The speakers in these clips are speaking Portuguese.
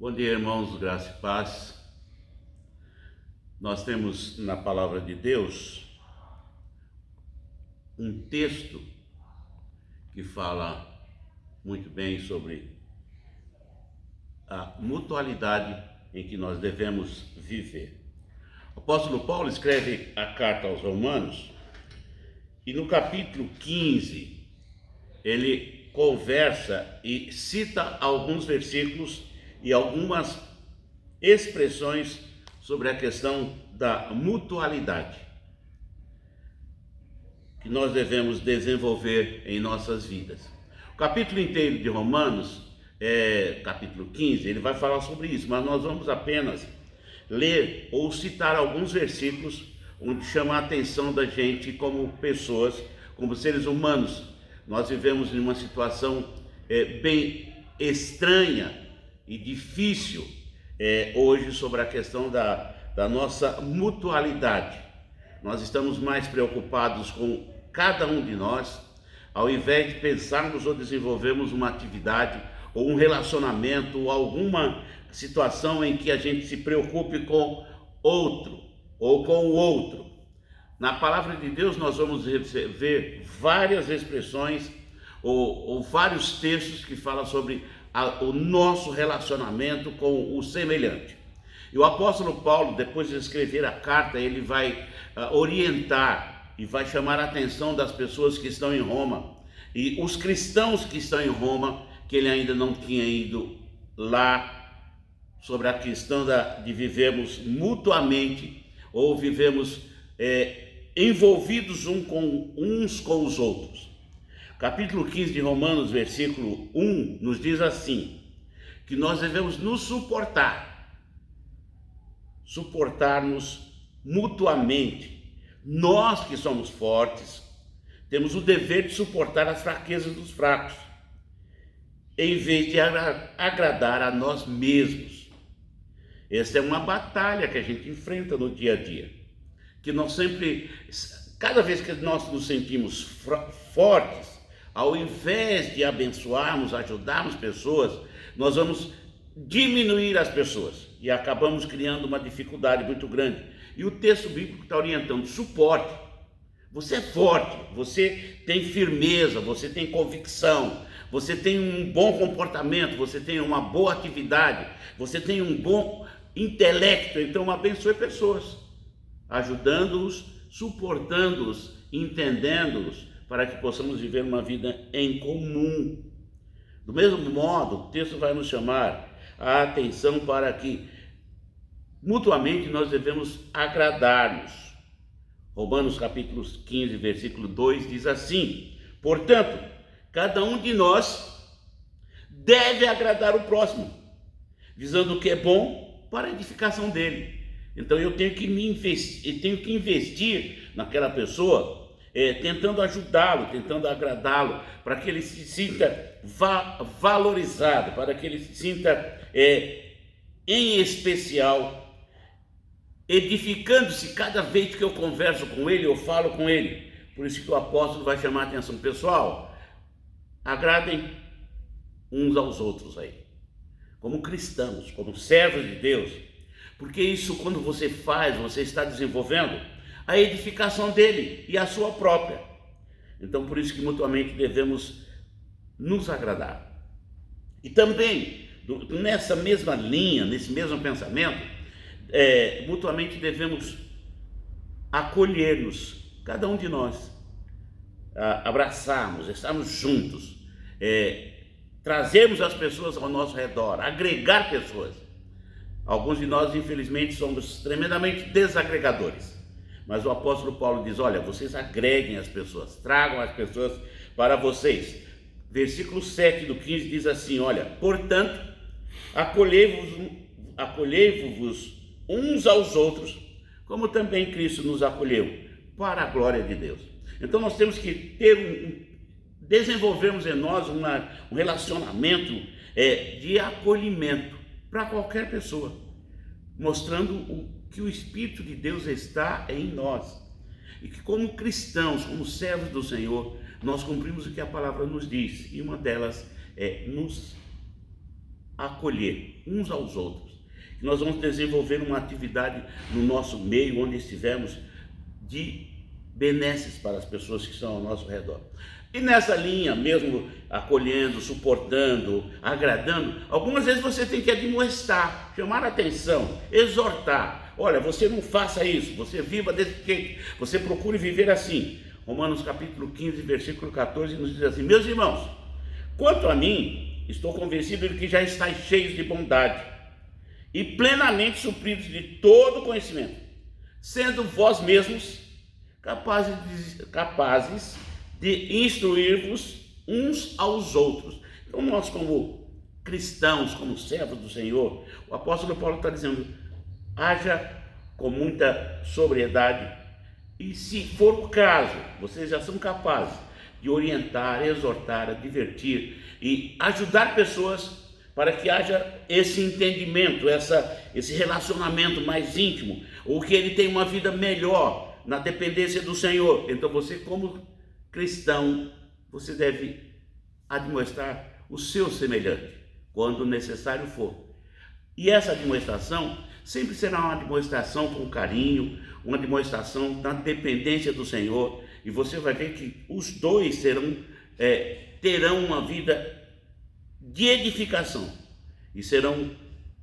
Bom dia, irmãos, graça e paz. Nós temos na palavra de Deus um texto que fala muito bem sobre a mutualidade em que nós devemos viver. O apóstolo Paulo escreve a carta aos Romanos e no capítulo 15 ele conversa e cita alguns versículos e algumas expressões sobre a questão da mutualidade que nós devemos desenvolver em nossas vidas. O capítulo inteiro de Romanos, capítulo 15, ele vai falar sobre isso, mas nós vamos apenas ler ou citar alguns versículos onde chama a atenção da gente como pessoas, como seres humanos. Nós vivemos em uma situação bem estranha e difícil hoje sobre a questão da nossa mutualidade. Nós estamos mais preocupados com cada um de nós, ao invés de pensarmos ou desenvolvermos uma atividade ou um relacionamento ou alguma situação em que a gente se preocupe com outro ou com o outro. Na palavra de Deus nós vamos ver várias expressões ou vários textos que falam sobre o nosso relacionamento com o semelhante. E o apóstolo Paulo, depois de escrever a carta, ele vai orientar e vai chamar a atenção das pessoas que estão em Roma e os cristãos que estão em Roma, que ele ainda não tinha ido lá, sobre a questão de vivermos mutuamente ou vivemos envolvidos uns com os outros. Capítulo 15 de Romanos, versículo 1, nos diz assim, que nós devemos nos suportar-nos mutuamente. Nós que somos fortes, temos o dever de suportar as fraquezas dos fracos, em vez de agradar a nós mesmos. Essa é uma batalha que a gente enfrenta no dia a dia, que nós sempre, cada vez que nós nos sentimos fortes, ao invés de abençoarmos, ajudarmos pessoas, nós vamos diminuir as pessoas e acabamos criando uma dificuldade muito grande. E o texto bíblico está orientando: suporte. Você é forte, você tem firmeza, você tem convicção, você tem um bom comportamento, você tem uma boa atividade, você tem um bom intelecto, então abençoe pessoas, ajudando-os, suportando-os, entendendo-os, para que possamos viver uma vida em comum. Do mesmo modo, o texto vai nos chamar a atenção para que mutuamente nós devemos agradar-nos. Romanos capítulo 15, versículo 2 diz assim: portanto, cada um de nós deve agradar o próximo, visando o que é bom para a edificação dele. Então eu tenho que investir naquela pessoa, tentando ajudá-lo, tentando agradá-lo, para que ele se sinta valorizado, para que ele se sinta, em especial, edificando-se cada vez que eu converso com ele, eu falo com ele. Por isso que o apóstolo vai chamar a atenção: pessoal, agradem uns aos outros aí, como cristãos, como servos de Deus, porque isso, quando você faz, você está desenvolvendo a edificação dele e a sua própria. Então, por isso que mutuamente devemos nos agradar. E também, nessa mesma linha, nesse mesmo pensamento, mutuamente devemos acolher-nos, cada um de nós, abraçarmos, estarmos juntos, trazermos as pessoas ao nosso redor, agregar pessoas. Alguns de nós, infelizmente, somos tremendamente desagregadores. Mas o apóstolo Paulo diz: olha, vocês agreguem as pessoas, tragam as pessoas para vocês. Versículo 7 do 15 diz assim: olha, portanto, acolhei-vos uns aos outros, como também Cristo nos acolheu, para a glória de Deus. Então nós temos que desenvolvermos em nós um relacionamento de acolhimento para qualquer pessoa, mostrando que o Espírito de Deus está em nós e que, como cristãos, como servos do Senhor, nós cumprimos o que a palavra nos diz, e uma delas é nos acolher uns aos outros. Nós vamos desenvolver uma atividade no nosso meio, onde estivermos, de benesses para as pessoas que estão ao nosso redor. E nessa linha, mesmo acolhendo, suportando, agradando, algumas vezes você tem que admoestar, chamar a atenção, exortar. Olha, você não faça isso, você viva desse jeito, você procure viver assim. Romanos capítulo 15, versículo 14, nos diz assim: meus irmãos, quanto a mim, estou convencido de que já estáis cheios de bondade e plenamente supridos de todo conhecimento, sendo vós mesmos capazes de instruir-vos uns aos outros. Então nós, como cristãos, como servos do Senhor, o apóstolo Paulo está dizendo: haja com muita sobriedade, e se for o caso, vocês já são capazes de orientar, exortar, advertir e ajudar pessoas para que haja esse entendimento, esse relacionamento mais íntimo, ou que ele tenha uma vida melhor na dependência do Senhor. Então você, como cristão, você deve admoestar o seu semelhante, quando necessário for. E essa admoestação sempre será uma admoestação com carinho, uma admoestação na dependência do Senhor, e você vai ver que os dois terão uma vida de edificação, e serão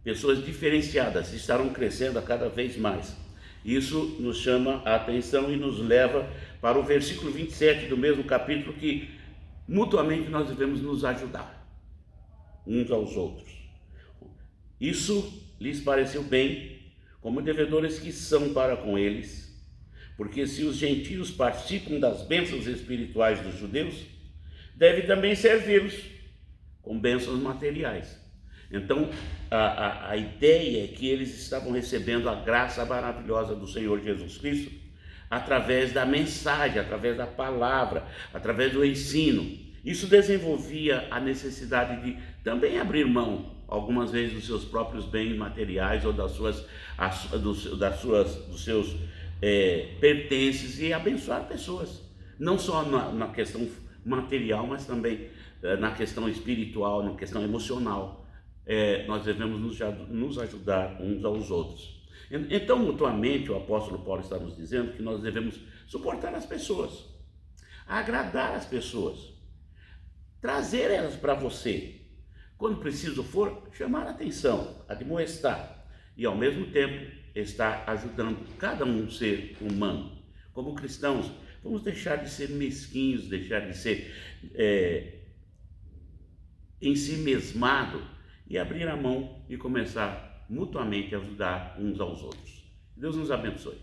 pessoas diferenciadas, estarão crescendo a cada vez mais. Isso nos chama a atenção e nos leva para o versículo 27 do mesmo capítulo, que mutuamente nós devemos nos ajudar uns aos outros. Isso lhes pareceu bem, como devedores que são para com eles, porque se os gentios participam das bênçãos espirituais dos judeus, deve também servi-los com bênçãos materiais. Então, a ideia é que eles estavam recebendo a graça maravilhosa do Senhor Jesus Cristo através da mensagem, através da palavra, através do ensino. Isso desenvolvia a necessidade de também abrir mão, algumas vezes, dos seus próprios bens materiais ou dos seus pertences, e abençoar pessoas, não só na questão material, mas também na questão espiritual, na questão emocional. Nós devemos nos ajudar uns aos outros. Então, mutuamente, o apóstolo Paulo está nos dizendo que nós devemos suportar as pessoas, agradar as pessoas, trazer elas para você, quando preciso for, chamar a atenção, admoestar, e ao mesmo tempo estar ajudando cada um ser humano. Como cristãos, vamos deixar de ser mesquinhos, deixar de ser ensimesmado, e abrir a mão e começar mutuamente a ajudar uns aos outros. Deus nos abençoe.